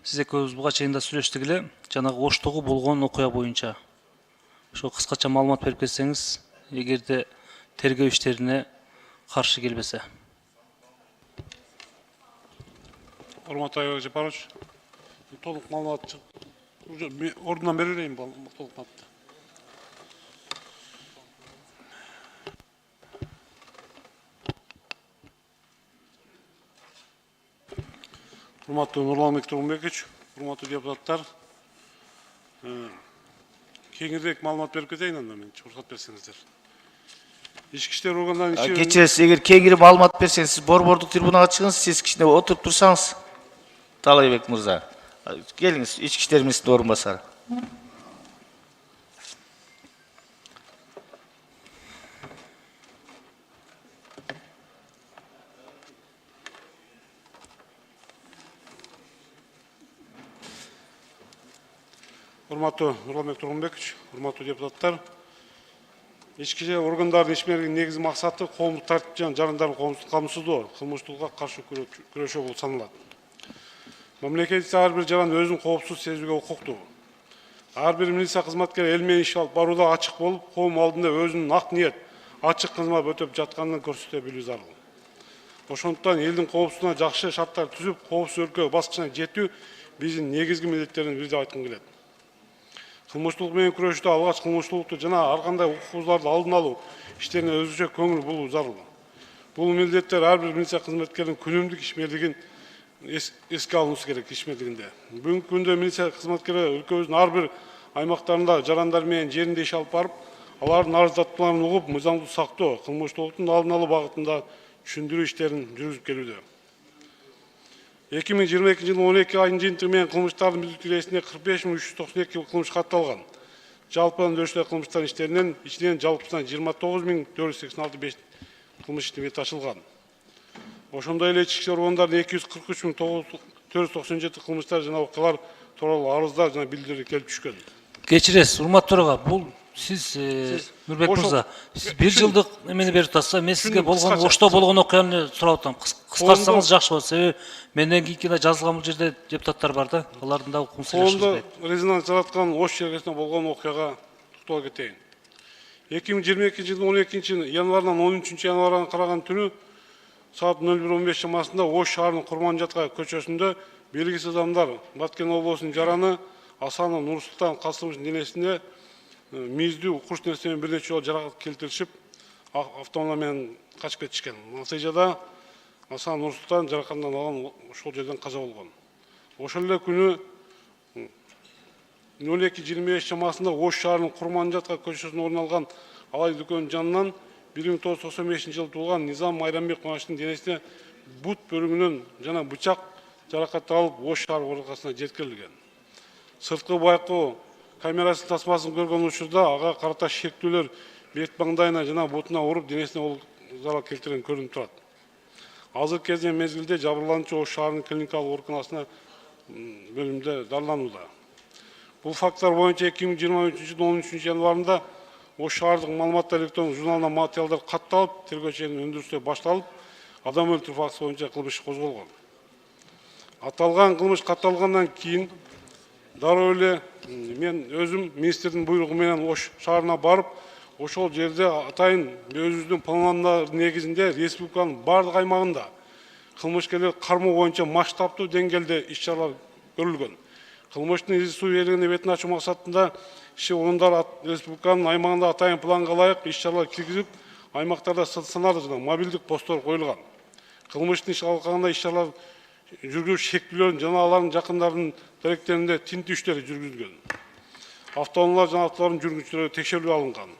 Сиз экөөбүз буга чейин да сүйлөштүк эле, жанагы Оштогу болгон окуя боюнча. Ошо кыскача маалымат берип кетсеңиз, эгерде тергөө иштерине каршы келбесе. Урматтуу Айбек Жапарович, толук маалымат ордунан бере берейин толук маалыматты. Урматтуу Нурланбек Тургунбекович, урматтуу депутаттар, кеңирээк маалымат берип кетейин анда мен уруксат берсеңиздер. Ички иштер органдарынын Кечиресиз, эгер кеңири маалымат берсеңиз, сиз борбордук трибунага чыгыңыз, сиз кичине отуруп турсаңыз. Таалайбек мырза, келиңиз, ички иштер министринин орун басары. Урматтуу Нурланбек Тургунбекович, урматтуу депутаттар, ички иштер органдарынын ишмердигинин негизги максаты коомдук тартип жана жарандардын коомдук камсыздоо, кылмыштуулукка каршы күрөшүү болуп саналат. Мамлекетте ар бир жаран өзүн коопсуз сезүүгө укуктуу. Ар бир милиция кызматкери эл менен иш алып барууда ачык болуп, коом алдында өзүнүн ак ниет, ачык кызмат өтөп жатканын көрсөтө билүү зарыл. Ошондуктан элдин коопсуздугуна жакшы шарттар түзүп, коопсуз өлкө баскычына жетүү биздин негизги милдеттердин бири деп айткым келет. Кылмыштуулук менен күрөшүүдө алгач кылмыштуулукту жана ар кандай укук бузууларды алдын алуу иштерине өзүнчө көңүл буруу зарыл. Бул милдеттер ар бир милиция кызматкеринин күнүмдүк ишмердигин эске алынысы керек ишмердигинде. Бүгүнкү күндө милиция кызматкерлери өлкөбүздүн ар бир аймактарында жарандар менен жеринде иш алып барып, алардын арыздатмаларын угуп, мыйзамдуулукту сактоо, кылмыштуулуктун алдын алуу багытында түшүндүрүү иштерин жүргүзүп келүүдө. 2022 жылдын 12 айынын жыйынтыгы менен кылмыштардын бүлдүк тилесинде 45.392 кылмыш катталган. Жалпы өндүрүштө кылмыштардын иштеринен ичинен жалпысынан 29.486 кылмыш ишти бет ачылган. Ошондой эле ички иштер органдарынын 243.497 кылмыштар жана окуялар тууралуу арыздар жана билдирүүлөр келип түшкөн. Кечиресиз, урматтуу, бул сиз Нурбек мырза, сиз бир жылдык эмени берип атасыз, мен сизге болгон Ошто болгон окуяны сурап атам. Кыскартсаңыз жакшы болот, себеби менден кийинки да жазылган бул жерде депутаттар бар да, алардын да укугун Коомдо сүйлөшүбүз. резонанс жараткан Ош чергесинде болгон окуяга токтоло кетейин. 2022 жылдын 12 январынан 13 январга караган түнү саат 01:15 чамасында Ош шаарынын Курманжатка көчөсүндө белгисиз адамдар Баткен облусунун жараны Асанов Нурсултан Касымовичтин денесине мийиздүү укуш нерсемен бир нече жолу жаракат келтиришип, автоунаа менен качып кетишкен. Натыйжада Асан Нурсултан жаракаттан алган ошол жерден каза болгон. Ошол эле күнү 02:25 чамасында Ош шаарынын Курманжатка көчөсүндө орун алган алай дүкөнүнүн жанынан 1995 жылы туулган Низам Майрамбек Кубаныштын денесине бут бөлүгүнөн жана бычак жаракат алып Ош шаар ооруканасына жеткирилген. Сырткы байкоо камерасынын тасмасын көргөн учурда ага карата шектүүлөр бет маңдайына жана бутуна уруп денесине зарал келтирген көрүнүп турат. Азыркы кезде мезгилде жабырлануучу Ош шаарынын клиникалык ооруканасына бөлүмдө дарыланууда. Бул факттар боюнча 2023 жылдын 13 январында Ош шаардык маалыматтар электрондук журналына материалдар катталып, тергөө ченин өндүрүштө башталып, адам өлтүрүү фактысы боюнча кылмыш иш козголгон. Аталган кылмыш катталгандан кийин дароо эле мен өзүм министрдин буйругу менен Ош шаарына барып, ошол жерде атайын өзүбүздүн пландардын негизинде республиканын бардык аймагында кылмышкерлер кармоо боюнча масштабтуу деңгээлде иш-чаралар көрүлгөн. Кылмыштын изи суу ээлегине бетин ачуу максатында иши орундар республиканын аймагында атайын планга ылайык иш-чаралар киргизип, аймактарда стационардык жана мобилдик посттор коюлган. Кылмыштын иш алкагында иш-чаралар жүргүзүү шектүүлөрүн жана алардын жакындарынын даректеринде тинтүү иштери жүргүзүлгөн. Автоунаалар жана автолордун жүргүнчүлөрү текшерүү алынган.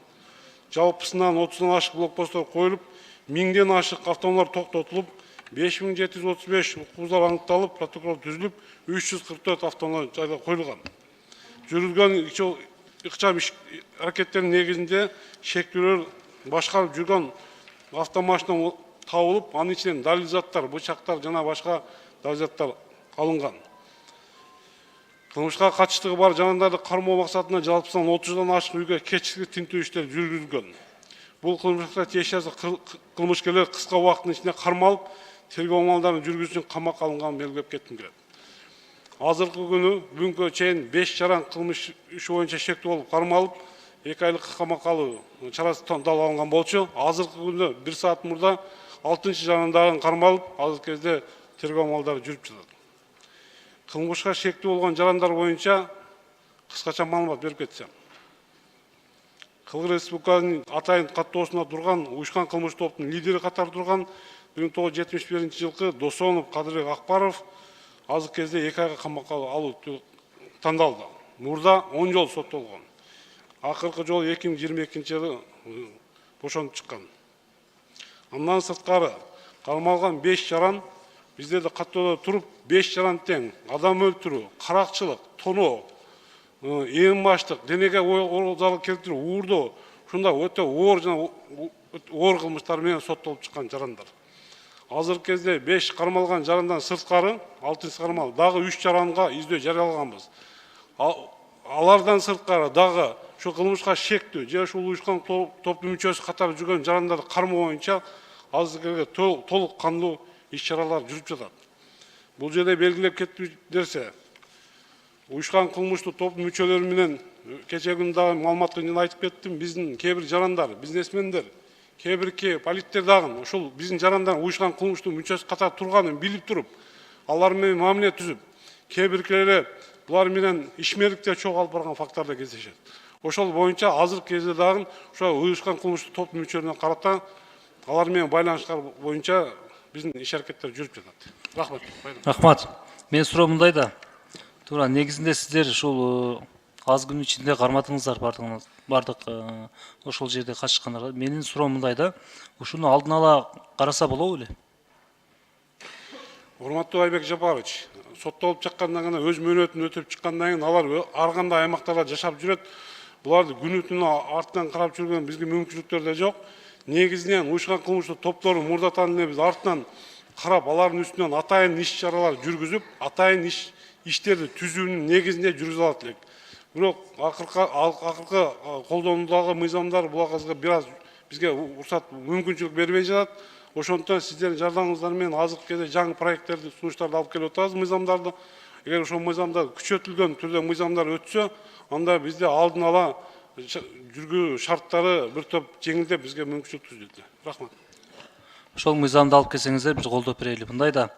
Жалпысынан 30-дан ашык блокпосттор коюлуп, 1000ден ашык автоунаалар токтотулуп, 5735 укугуздар аныкталып, протокол түзүлүп, 344 автоунаа жайга коюлган. Жүргүзгөн ыкчам аракеттердин негизинде шектүүлөр башкарып жүргөн автомашина табылып, анын ичинен далил заттар, бычактар жана башка далил заттар алынган. Кылмышка катыштыгы бар жарандарды кармоо максатында жалпысынан 30-дан ашык үйгө кечки тинтүү иштери жүргүзүлгөн. Бул кылмышка тиешеси кылмышкерлер кыска убакыттын ичинде кармалып, тергөө амалдарын жүргүзүү үчүн камакка алынганын белгилеп кетким келет. азыркы күнү бүгүнкү чейин 5 жаран кылмыш иши боюнча шектүү болуп кармалып 2 айлык камакка алуу чарасы талкаланган болчу. Азыркы күнү 1 саат мурда 6-чы жарандагы кармалып, азыркы кезде тергөө амалдары жүрүп жатат. Кылмышка шектүү болгон жарандар боюнча кыскача маалымат берип кетсем. Кыргыз Республикасынын атайын каттоосунда турган уюшкан кылмыш топтун лидери катары турган 1971-жылкы Досонов Кадырбек Акбаров азыркы кезде 2 айга камакка алуу тандалды. Мурда 10 жолу соттолгон. Акыркы жолу 2022-жылы бошонуп чыккан. Андан сырткары кармалган 5 жаран биздерде каттоодо туруп 5 жаран тең адам өлтүрүү, каракчылык, тоноо, ээн-баштык, денеге залал келтирүү, уурдоо, ушундай өтө оор жана оор кылмыштар менен соттолуп чыккан жарандар. Азыркы кезде 5 кармалган жарандан сырткары 6-чы кармал дагы 3 жаранга издөө жарыялаганбыз. Алардан сырткары дагы şu kılmışka şektü, же ушул уюшкан топтун мүчөсү катары жүргөн жарандарды кармоо боюнча азыркы толук кандуу иш-чаралар жүрүп жатат. Бул жерде белгилеп кеттерсе, уюшкан кылмыштуу топтун мүчөлөрү менен кече күнү дагы маалыматты айтып кеттим, биздин кээ бир жарандар, бизнесмендер, кээ бирки политиктер дагы ушул биздин жарандар уюшкан кылмыштуу мүчөсү катары турганын билип туруп, алар менен мамиле түзүп, кээ биркилери булар менен ишмерликте чогуу алып барган факттар да кездешет. Ошол боюнча азыркы кезде дагы ошо уюшкан кылмыштуу топтун мүчөлөрүнө карата алар менен байланыштар боюнча биздин иш-аракеттер жүрүп жатат. Рахмат. Рахмат. Мен суроо мындай да. Туура негизинде сиздер ушул аз күн ичинде кармадыңыздар бардык ошол жерде катышкандар. Менин суроом мындай да. Ушуну алдын ала караса болобу беле? Урматтуу Айбек Жапарович, соттолуп чыккандан кийин өз мөөнөтүн өтүп чыккандан кийин алар ар кандай аймактарда жашап жүрөт. Буларды күнү түнү артынан карап жүргөн бизге мүмкүнчүлүктөр да жок. Негизинен уюшкан кылмыштуу топтору мурдатан эле биз артынан карап алардын үстүнөн атайын иш-чаралар жүргүзүп, атайын иштерди түзүүнүн негизинде жүргүзүп алат элек. Бирок акыркы колдонуудагы мыйзамдар буга бир аз бизге уруксат мүмкүнчүлүк бербей жатат. Ошондуктан сиздердин жардамыңыздар менен азыркы кезде жаңы проекттерди, сунуштарды алып келип атабыз мыйзамдарды. Эгер ошол мыйзамдар күчөтүлгөн түрдө мыйзамдар өтсө, анда бизде алдын ала жүргүү шарттары бир топ жеңилдеп бизге мүмкүнчүлүк түзүлдү. Рахмат. Ошол мыйзамды алып келсеңиздер биз колдоп берели. Мындай да.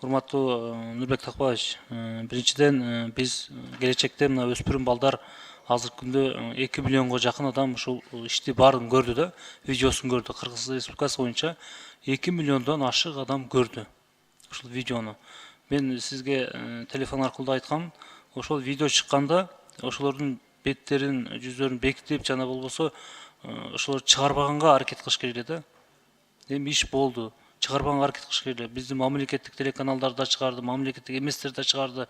Урматтуу Нурбек Такбаевич, биринчиден биз келечекте мына өспүрүм балдар азыркы күндө 2 миллионго жакын адам ушул ишти баарын көрдү да, видеосун көрдү. Кыргыз Республикасы боюнча 2 миллиондон ашык адам көрдү ушул видеону. Мен сизге телефон аркылуу айткам, ошол видео чыкканда ошолордун беттерин, жүздөрүн бекитип жана болбосо ошолорду чыгарбаганга аракет кылыш керек эле да. Эми иш болду. Чыгарбаганга аракет кылыш керек эле. Биздин мамлекеттик телеканалдар да чыгарды, мамлекеттик эместер да чыгарды.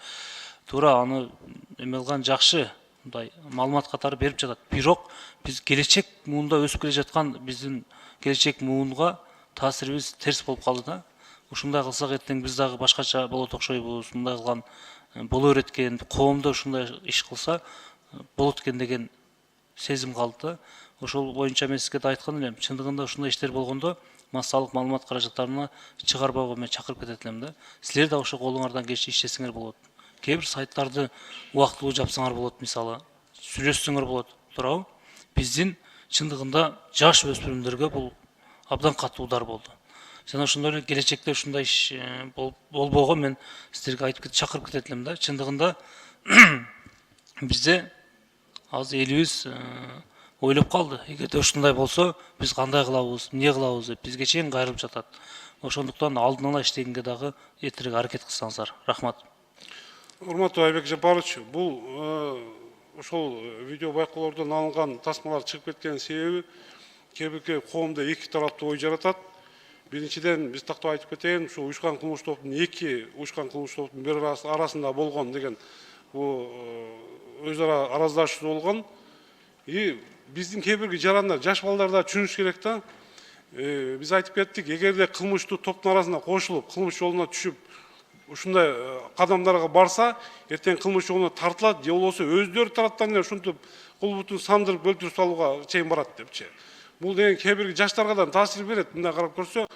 Туура аны эме кылган жакшы, мындай маалымат катары берип жатат. Бирок биз келечек муунда өсүп келе жаткан биздин келечек муунга таасирибиз терс болуп калды да. Ушундай кылсак эртең биз дагы башкача болот окшойбуз. Мындай кылган боло берет экен, коомдо ушундай иш кылса болот экен деген сезим калды да. Ошол боюнча мен сизге да айткан элем. Чындыгында ушундай иштер болгондо массалык маалымат каражаттарына чыгарбауга мен чакырып кетет элем да. Силер да ошо колуңардан келиши иштесеңер болот. Кээ бир сайттарды убактылуу жапсаңар болот, мисалы. Сүйлөшсөңөр болот, туурабы? Биздин чындыгында жаш өспүрүмдөргө бул абдан катуу удар болду. Жана ошондой эле келечекте ушундай иш болбоого мен сиздерге айтып чакырып кетет элем да. Чындыгында бизде азыр элибиз ойлоп калды. Эгерде ушундай болсо, биз кандай кылабыз, эмне кылабыз деп бизге чейин кайрылып жатат. Ошондуктан алдын ала иштегенге дагы эртерээк аракет кылсаңыздар. Рахмат. Урматтуу Айбек Жапарович, бул ошол видео байкоолордон алынган тасмалар чыгып кеткен себеби кээ бирки коомдо эки тараптуу ой жаратат. Биринчиден биз тактап айтып кетейин, ушу уюшкан кылмыш топтун эки уюшкан кылмыш топтун бири арасында болгон деген бул өз ара араздашуу болгон. Биздин кээ бирки жарандар, жаш балдар да түшүнүш керек да. Биз айтып кеттик, эгерде кылмыштуу топтун арасына кошулуп, кылмыш жолуна түшүп, ушундай кадамдарга барса, эртең кылмыш жолуна тартылат, же болбосо өздөрү тараптан эле ушинтип кол бутун сандырып өлтүрүп салууга чейин барат депчи. Бул деген кээ бирки жаштарга да таасир берет. Мындай карап көрсө,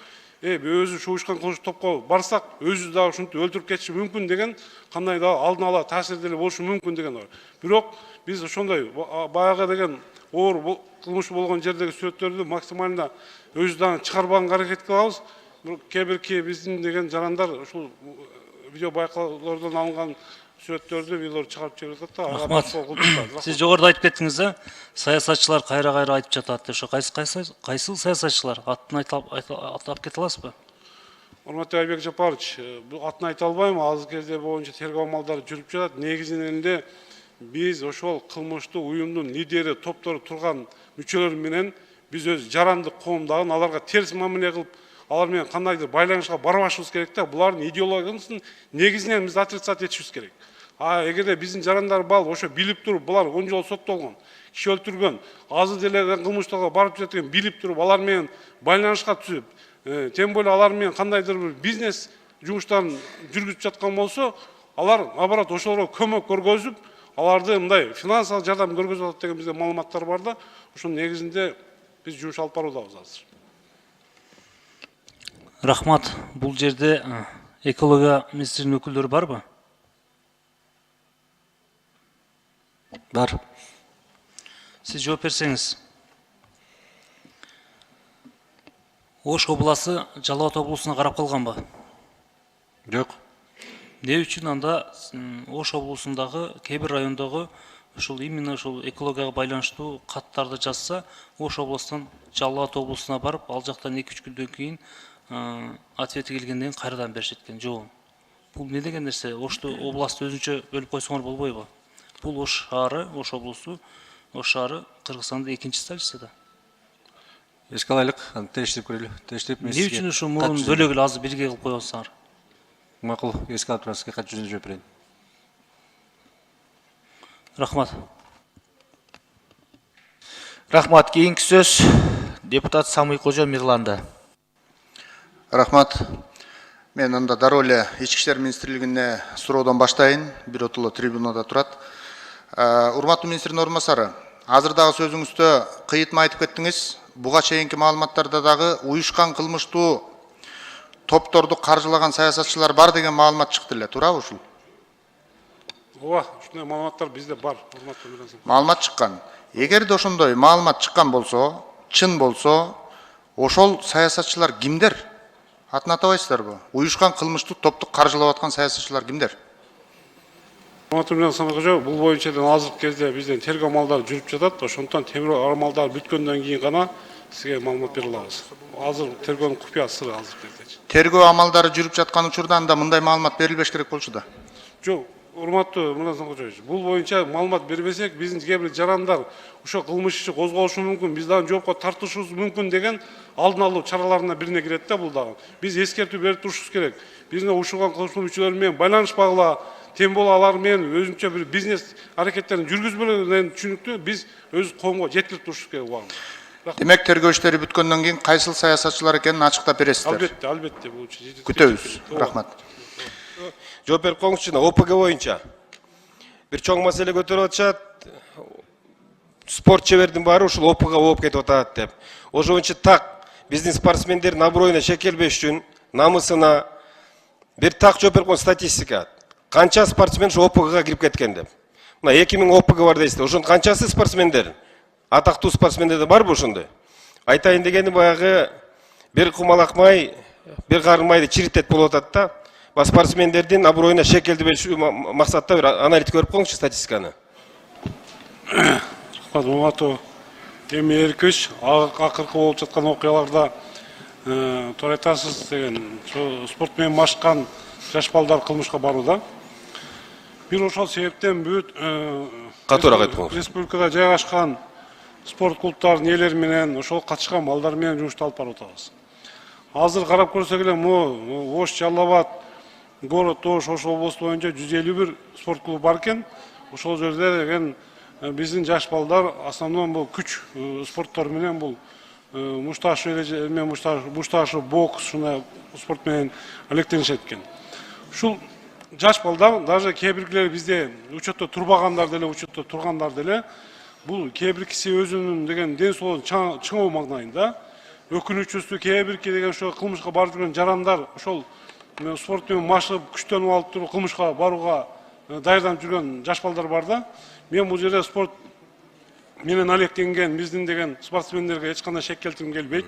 өзү шуушкан кылмыш топко барсак өзү дагы ушинтип өлтүрүп кетиши мүмкүн деген кандай да алдын ала таасирдери болушу мүмкүн деген бар. Бирок биз ошондой баягы деген оор кылмыш болгон жердеги сүрөттөрдү максимально өзү чыгарбаганга аракет кылабыз. Кээ бирки биздин деген жарандар ушул видео байкоолордон алынган сүрөттөрдү видеолор чыгарып жиберип атат да. Рахмат. Сиз жогоруда айтып кеттиңиз да, саясатчылар кайра айтып жатат деп. Ошо кайсыл саясатчылар атын атап кете аласызбы? Урматтуу Айбек Жапарович, бул атын айта албайм. Азыркы кезде боюнча тергөө амалдары жүрүп жатат. Негизинен эле биз ошол кылмыштуу уюмдун лидери, топтору турган мүчөлөр менен биз өз жарандык коомдогун аларга терс мамиле кылып, алар менен кандайдыр байланышка барбашыбыз керек да. Булардын идеологиясын негизинен биз отрицать этишибиз керек. Эгерде биздин жарандар ошо билип туруп, булар 10 жол соттолгон, киши өлтүргөн, азыр деле кылмыштарга барып жаткан билип туруп, алар менен байланышка түзүп, тем более алар менен кандайдыр бир бизнес жумуштарын жүргүзүп жаткан болсо, алар наоборот ошолорго көмөк көргөзүп, аларды мындай финансылык жардам көргөзүп атат деген бизде маалыматтар бар да. Ошонун негизинде биз жумуш алып баруудабыз азыр. Рахмат. Бул жерде экология министринин өкүлдөрү барбы? Бар. Сиз жооп берсеңиз. Ош обласы Жалал Абад облусуна карап калганбы? Жок. Не үчүн анда Ош облусундагы кээ бир райондогу ушул именно ушул экологияга байланыштуу каттарды жазса, Ош облусунан Жалал Абад облусуна барып, ал жактан 2-3 күндөн кийин ответи келгенден кийин кайрадан беришет экен жообун. Бул не деген нерсе? Ошту областты өзүнчө бөлүп койсоңор болбойбу? Бул Ош шаары, Ош облусу, Ош шаары Кыргызстандын экинчи столицасы да. Эске алайлык, тештирип көрөлү. Тештирип Эмне үчүн ушу мурун бөлөк эле азыр бирге кылып коюп атсаңар? Макул, эске алып турасызга кат жүзүндө жооп берейин. Рахмат. Рахмат. Кийинки сөз депутат Самый Кожо Мирланда. Рахмат. Мен анда дароо эле Ички иштер министрлигине суроодон баштайын. Бир отуло трибунада турат. Урматтуу министрдин орун басары, азыр дагы сөзүңүздө кыйытма айтып кеттиңиз. Буга чейинки маалыматтарда дагы уюшкан кылмыштуу топторду каржылаган саясатчылар бар деген маалымат чыкты эле, туурабы ушул? Ооба, ушундай маалыматтар бизде бар, урматтуу мырза. Маалымат чыккан. Эгерде ошондой маалымат чыккан болсо, чын болсо, ошол саясатчылар кимдер? Атын атабайсыздарбы? Уюшкан кылмыштуу топту каржылап аткан саясатчылар кимдер? Урматтуу мырза, бул боюнча азыркы кезде бизден тергөө амалдары жүрүп жатат. Ошондон тергөө амалдары бүткөндөн кийин гана сизге маалымат бере алабыз. Азыр тергөөнүн купуя сыры азыркы кезде. Тергөө амалдары жүрүп жаткан учурда анда мындай маалымат берилбеш керек болчу да. Жок, урматтуу мырза, бул боюнча маалымат бербесек, биздин кээ бир жарандар ошо кылмыш иши козголушу мүмкүн, биз дагы жоопко тартышыбыз мүмкүн деген алдын алуу чараларына бирине кирет да бул дагы. Биз эскертүү берип турушубуз керек. Биздин ушулган кылмыштуу мүчөлөр менен байланышпагыла, тем более алар менен өзүнчө бир бизнес аракеттерин жүргүзбөгөнүнөн түшүнүктүү, биз өз коомго жеткирип турушубуз керек убагында. Демек тергөө иштери бүткөндөн кийин кайсыл саясатчылар экенин ачыктап бересиздер. Албетте, бул күтөбүз. Рахмат. Жооп берип коюңузчу, ОПГ боюнча бир чоң маселе көтөрүп атышат. Спорт чебердин баары ушул ОПГ болуп кетип атат деп. Ошо боюнча так биздин спортсмендердин аброюна шекелбеш үчүн, намысына бир так жооп берип коюңуз статистика. Канча спортсмен ошо ОПГга кирип кеткен деп. Мына 2000 ОПГ бар дейсиздер. Ошонун канчасы спортсмендер? Атактуу спортсмендер барбы ошондой? Айтайын дегени баягы бир кумалак май, бир карын майды чиритет болуп атат да. Спортсмендердин аброюна шекелди бериш максатта бир аналитик көрүп коюңузчу статистиканы. Урматтуу Эми Эркич, акыркы болуп жаткан окуяларда туура айтасыз деген спорт менен машыккан жаш балдар кылмышка барууда. Бир ошол себептен бүт Катуураак айтып коюңуз. республикада жайгашкан спорт клубтардын ээлери менен ошол катышкан балдар менен жумушту алып барып атабыз. Азыр карап көрсөк эле могу Ош, Жалал Абад, город Ош, Ош облусу боюнча 151 спорт клубу бар экен. Ошол жерде деген биздин жаш балдар основном бул күч спорттор менен бул мушташы бокс, ушундай спорт менен алектенишет экен. Ушул жаш балдар даже кээ биркилер бизде учетто турбагандар деле, учетто тургандар деле бул кээ биркиси өзүнүн деген ден соолугун чыңоо магдайында өкүнүчүсү кээ бирки деген ошо кылмышка барып жүргөн жарандар ошол спорт менен машыгып күчтөнүп алып туруп кылмышка барууга даярданып жүргөн жаш балдар бар да. Мен бул жерде спорт менен алектенген биздин деген спортсмендерге эч кандай шек келтиргим келбейт.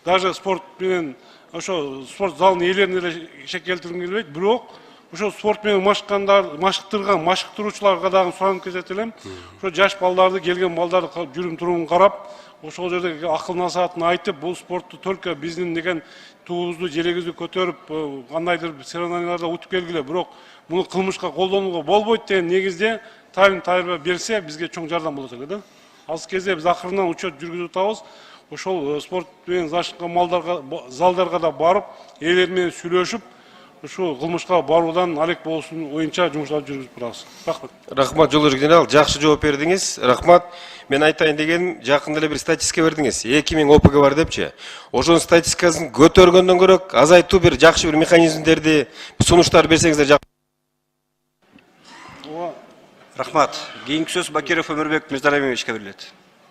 Даже спорт менен ошо спорт залынын ээлерине деле шек келтиргим келбейт. Бирок ошо спорт менен машыктырган машыктыруучуларга дагы суранып кетет элем. Ошо жаш балдарды, келген балдарды жүрүм турумун карап, ошол жерде акыл насаатын айтып, бул спортту только биздин деген туубузду, желегибизди көтөрүп, кандайдыр соревнованияларда утуп келгиле, бирок муну кылмышка колдонууга болбойт деген негизде тайын берсе, бизге чоң жардам болот эле да. Азыр кезде биз акырынан учет жүргүзүп атабыз. Ошол спорт менен зашыккан залдарга да барып, ээлери менен сүйлөшүп, ушу кылмышка баруудан алек болуусун оюнча жумуштарды жүргүзүп турабыз. Рахмат. Рахмат, Жолдош генерал, жакшы жооп бердиңиз. Рахмат. Мен айтайын дегеним, жакында эле бир статистика бердиңиз. 2000 ОПГ бар депчи. Ошонун статистикасын көтөргөндөн көрөк, азайтуу бир жакшы бир механизмдерди, сунуштар берсеңиздер жакшы. Рахмат. Кийинки сөз Бакиров Өмүрбек Мирзалиевичке берилет.